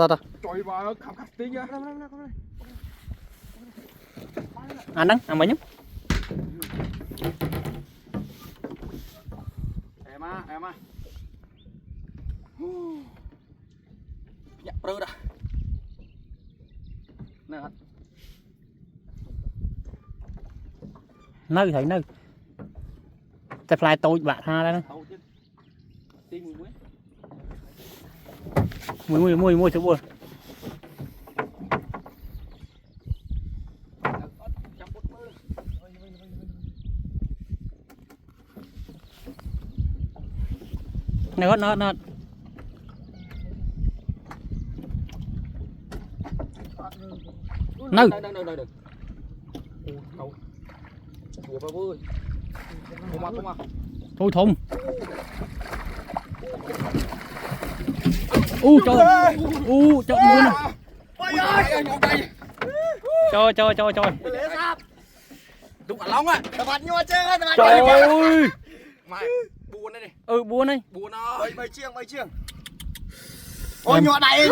ta trời vào khắp khắp tí nhá ăn đắng ăn mấy nhá em à dạ bơ đã nè nơi thấy nơiแต่ปลายโตบะท่าแล้วนะมวยชั่วโมงnày hết nó nơi thôi thùng cho mua nè cho đúng cả long á trời ơi mày buồn đây này buồn đây buồn ơi mày chiêng ôi nhỏ này